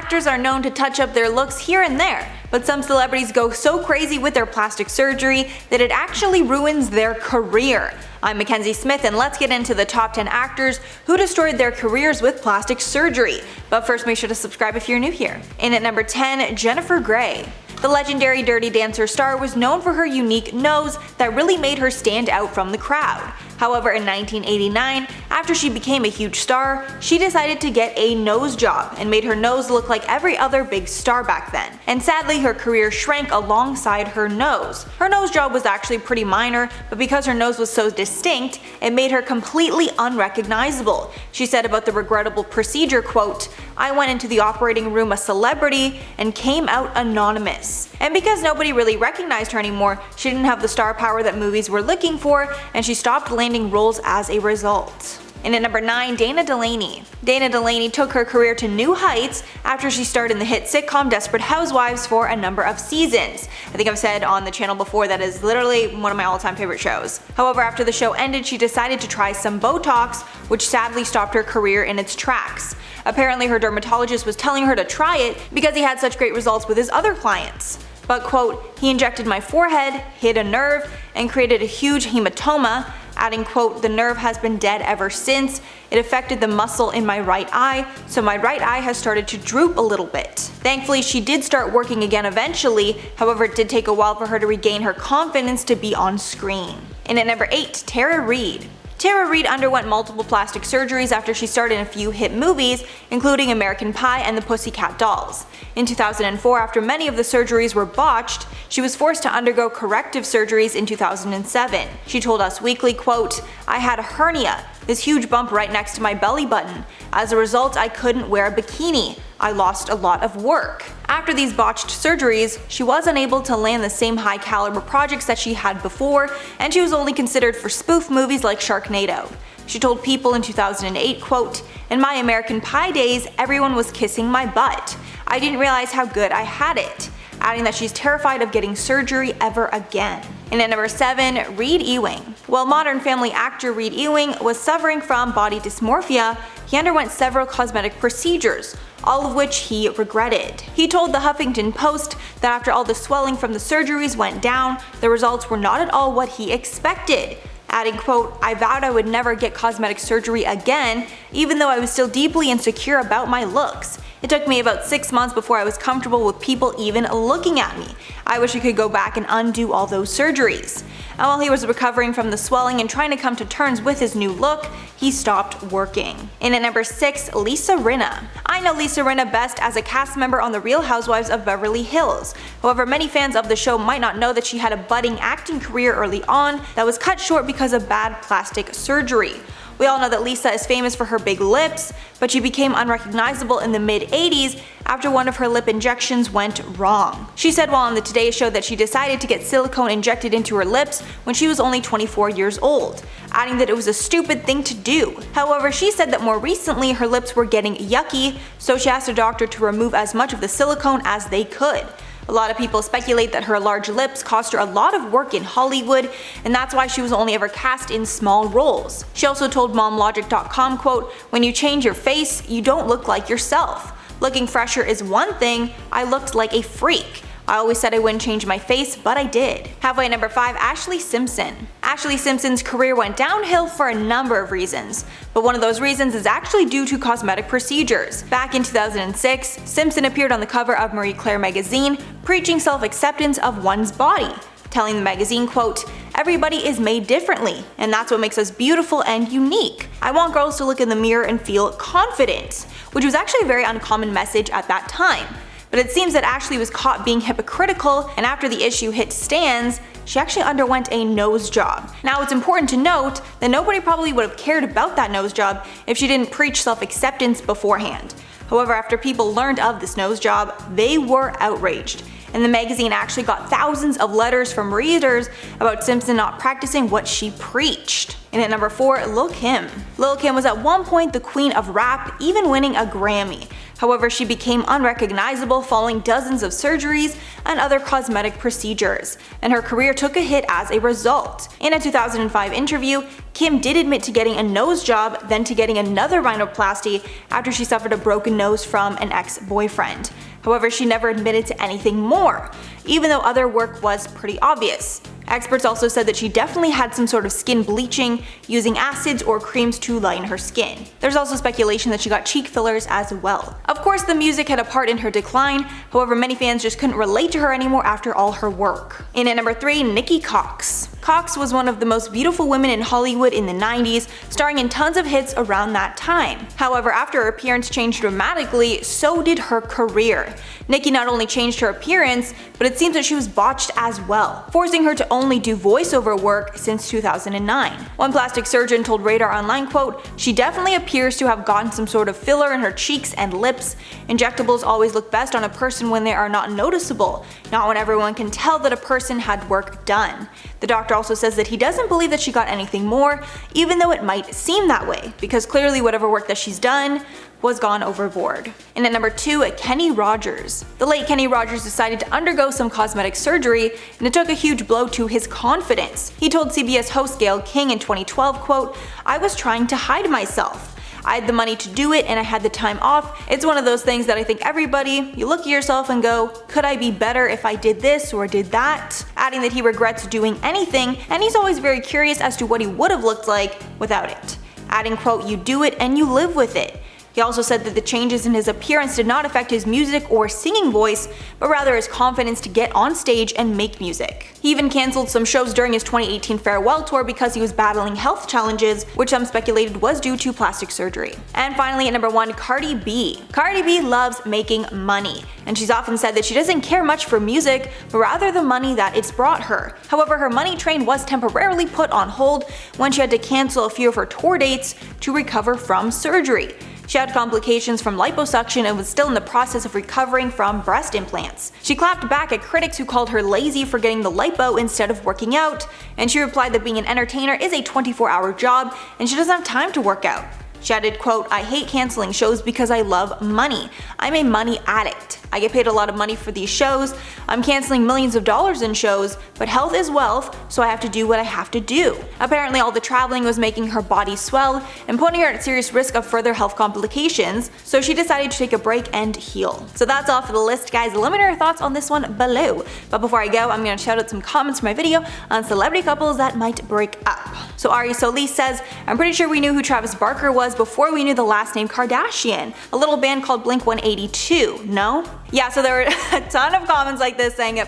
Actors are known to touch up their looks here and there, but some celebrities go so crazy with their plastic surgery that it actually ruins their career. I'm Mackenzie Smith, and let's get into the top 10 actors who destroyed their careers with plastic surgery. But first, make sure to subscribe if you're new here. In at number 10, Jennifer Grey. The legendary Dirty Dancer star was known for her unique nose that really made her stand out from the crowd. However, in 1989, after she became a huge star, she decided to get a nose job and made her nose look like every other big star back then. And sadly, her career shrank alongside her nose. Her nose job was actually pretty minor, but because her nose was so distinct, it made her completely unrecognizable. She said about the regrettable procedure, quote, "I went into the operating room a celebrity and came out anonymous." And because nobody really recognized her anymore, she didn't have the star power that movies were looking for, and she stopped landing roles as a result. And at number 9, Dana Delany. Dana Delany took her career to new heights after she starred in the hit sitcom Desperate Housewives for a number of seasons. I think I've said on the channel before that is literally one of my all-time favorite shows. However, after the show ended, she decided to try some Botox, which sadly stopped her career in its tracks. Apparently, her dermatologist was telling her to try it because he had such great results with his other clients. But quote, "He injected my forehead, hit a nerve, and created a huge hematoma," adding quote, "The nerve has been dead ever since. It affected the muscle in my right eye, so my right eye has started to droop a little bit." Thankfully, she did start working again eventually, however it did take a while for her to regain her confidence to be on screen. And at number 8, Tara Reid. Tara Reid underwent multiple plastic surgeries after she starred in a few hit movies, including American Pie and the Pussycat Dolls. In 2004, after many of the surgeries were botched, she was forced to undergo corrective surgeries in 2007. She told Us Weekly, quote, "I had a hernia, this huge bump right next to my belly button. As a result, I couldn't wear a bikini. I lost a lot of work." After these botched surgeries, she was unable to land the same high caliber projects that she had before, and she was only considered for spoof movies like Sharknado. She told People in 2008, quote, "In my American Pie days, everyone was kissing my butt. I didn't realize how good I had it," adding that she's terrified of getting surgery ever again. And at number 7, Reid Ewing. While Modern Family actor Reid Ewing was suffering from body dysmorphia, he underwent several cosmetic procedures, all of which he regretted. He told the Huffington Post that after all the swelling from the surgeries went down, the results were not at all what he expected, adding quote, "I vowed I would never get cosmetic surgery again, even though I was still deeply insecure about my looks. It took me about 6 months before I was comfortable with people even looking at me. I wish I could go back and undo all those surgeries." And while he was recovering from the swelling and trying to come to terms with his new look, he stopped working. And at number 6, Lisa Rinna. I know Lisa Rinna best as a cast member on The Real Housewives of Beverly Hills. However, many fans of the show might not know that she had a budding acting career early on that was cut short because of bad plastic surgery. We all know that Lisa is famous for her big lips, but she became unrecognizable in the mid-80s after one of her lip injections went wrong. She said while on the Today Show that she decided to get silicone injected into her lips when she was only 24 years old, adding that it was a stupid thing to do. However, she said that more recently her lips were getting yucky, so she asked a doctor to remove as much of the silicone as they could. A lot of people speculate that her large lips cost her a lot of work in Hollywood, and that's why she was only ever cast in small roles. She also told MomLogic.com, quote, "When you change your face, you don't look like yourself. Looking fresher is one thing, I looked like a freak. I always said I wouldn't change my face, but I did." Halfway at number 5, Ashlee Simpson. Ashlee Simpson's career went downhill for a number of reasons, but one of those reasons is actually due to cosmetic procedures. Back in 2006, Simpson appeared on the cover of Marie Claire magazine, preaching self-acceptance of one's body, telling the magazine, quote, "Everybody is made differently, and that's what makes us beautiful and unique. I want girls to look in the mirror and feel confident," which was actually a very uncommon message at that time. But it seems that Ashlee was caught being hypocritical, and after the issue hit stands, she actually underwent a nose job. Now it's important to note that nobody probably would have cared about that nose job if she didn't preach self-acceptance beforehand. However, after people learned of this nose job, they were outraged, and the magazine actually got thousands of letters from readers about Simpson not practicing what she preached. And at number 4, Lil Kim. Lil Kim was at one point the queen of rap, even winning a Grammy. However, she became unrecognizable following dozens of surgeries and other cosmetic procedures, and her career took a hit as a result. In a 2005 interview, Kim did admit to getting a nose job, then to getting another rhinoplasty after she suffered a broken nose from an ex-boyfriend. However, she never admitted to anything more, even though other work was pretty obvious. Experts also said that she definitely had some sort of skin bleaching, using acids or creams to lighten her skin. There's also speculation that she got cheek fillers as well. Of course, the music had a part in her decline, however many fans just couldn't relate to her anymore after all her work. In at number 3, Nikki Cox. Cox was one of the most beautiful women in Hollywood in the 90s, starring in tons of hits around that time. However, after her appearance changed dramatically, so did her career. Nikki not only changed her appearance, but it seems that she was botched as well, forcing her to only do voiceover work since 2009. One plastic surgeon told Radar Online, quote, "She definitely appears to have gotten some sort of filler in her cheeks and lips. Injectables always look best on a person when they are not noticeable, not when everyone can tell that a person had work done." The doctor also says that he doesn't believe that she got anything more, even though it might seem that way, because clearly whatever work that she's done was gone overboard. And at number 2, Kenny Rogers. The late Kenny Rogers decided to undergo some cosmetic surgery, and it took a huge blow to his confidence. He told CBS host Gayle King in 2012, quote, "I was trying to hide myself. I had the money to do it and I had the time off. It's one of those things that I think everybody, you look at yourself and go, could I be better if I did this or did that?" Adding that he regrets doing anything, and he's always very curious as to what he would have looked like without it. Adding, quote, "You do it and you live with it." He also said that the changes in his appearance did not affect his music or singing voice, but rather his confidence to get on stage and make music. He even cancelled some shows during his 2018 farewell tour because he was battling health challenges, which some speculated was due to plastic surgery. And finally at number 1, Cardi B. Cardi B loves making money, and she's often said that she doesn't care much for music, but rather the money that it's brought her. However, her money train was temporarily put on hold when she had to cancel a few of her tour dates to recover from surgery. She had complications from liposuction and was still in the process of recovering from breast implants. She clapped back at critics who called her lazy for getting the lipo instead of working out, and she replied that being an entertainer is a 24-hour job and she doesn't have time to work out. She added, quote, "I hate canceling shows because I love money. I'm a money addict. I get paid a lot of money for these shows. I'm canceling millions of dollars in shows, but health is wealth, so I have to do what I have to do." Apparently all the traveling was making her body swell and putting her at serious risk of further health complications, so she decided to take a break and heal. So that's all for the list, guys. Let me know your thoughts on this one below. But before I go, I'm gonna shout out some comments for my video on celebrity couples that might break up. So Ari Solis says, "I'm pretty sure we knew who Travis Barker was before we knew the last name Kardashian. A little band called Blink-182, no?" Yeah, so there were a ton of comments like this saying,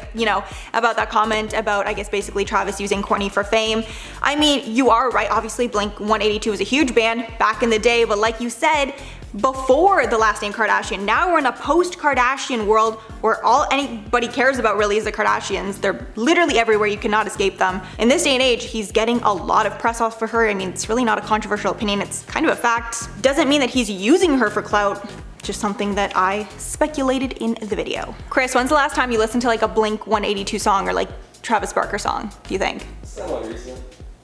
about that comment about, I guess, basically Travis using Kourtney for fame. I mean, you are right, obviously Blink-182 was a huge band back in the day, but like you said, before the last name Kardashian. Now we're in a post-Kardashian world where all anybody cares about really is the Kardashians. They're literally everywhere, you cannot escape them. In this day and age, he's getting a lot of press off for her. I mean, it's really not a controversial opinion, it's kind of a fact. Doesn't mean that he's using her for clout. Just something that I speculated in the video. Chris, when's the last time you listened to like a Blink-182 song or like Travis Barker song, do you think? Semi-recent.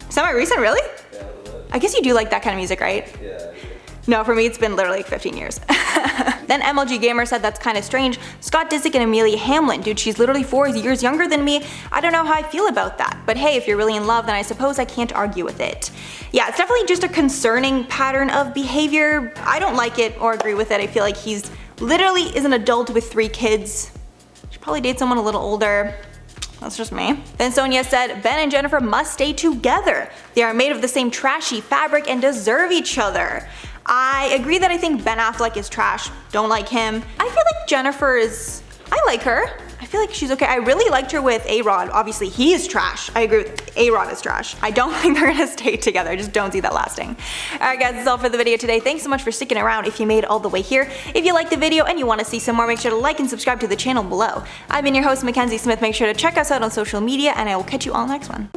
Semi-recent, really? Yeah, a little bit. I guess you do like that kind of music, right? Yeah. No, for me it's been literally like 15 years. Then MLG Gamer said that's kind of strange. Scott Disick and Amelia Hamlin. Dude, she's literally 4 years younger than me. I don't know how I feel about that. But hey, if you're really in love, then I suppose I can't argue with it. Yeah, it's definitely just a concerning pattern of behavior. I don't like it or agree with it. I feel like he's literally is an adult with 3 kids. Should probably date someone a little older. That's just me. Then Sonia said, "Ben and Jennifer must stay together. They are made of the same trashy fabric and deserve each other." I agree that I think Ben Affleck is trash. Don't like him. I feel like Jennifer is, I like her. I feel like she's okay. I really liked her with A-Rod. Obviously he is trash. I agree with A-Rod is trash. I don't think they're gonna stay together. I just don't see that lasting. Alright guys, that's all for the video today. Thanks so much for sticking around if you made it all the way here. If you liked the video and you want to see some more, make sure to like and subscribe to the channel below. I've been your host Mackenzie Smith. Make sure to check us out on social media and I will catch you all next one.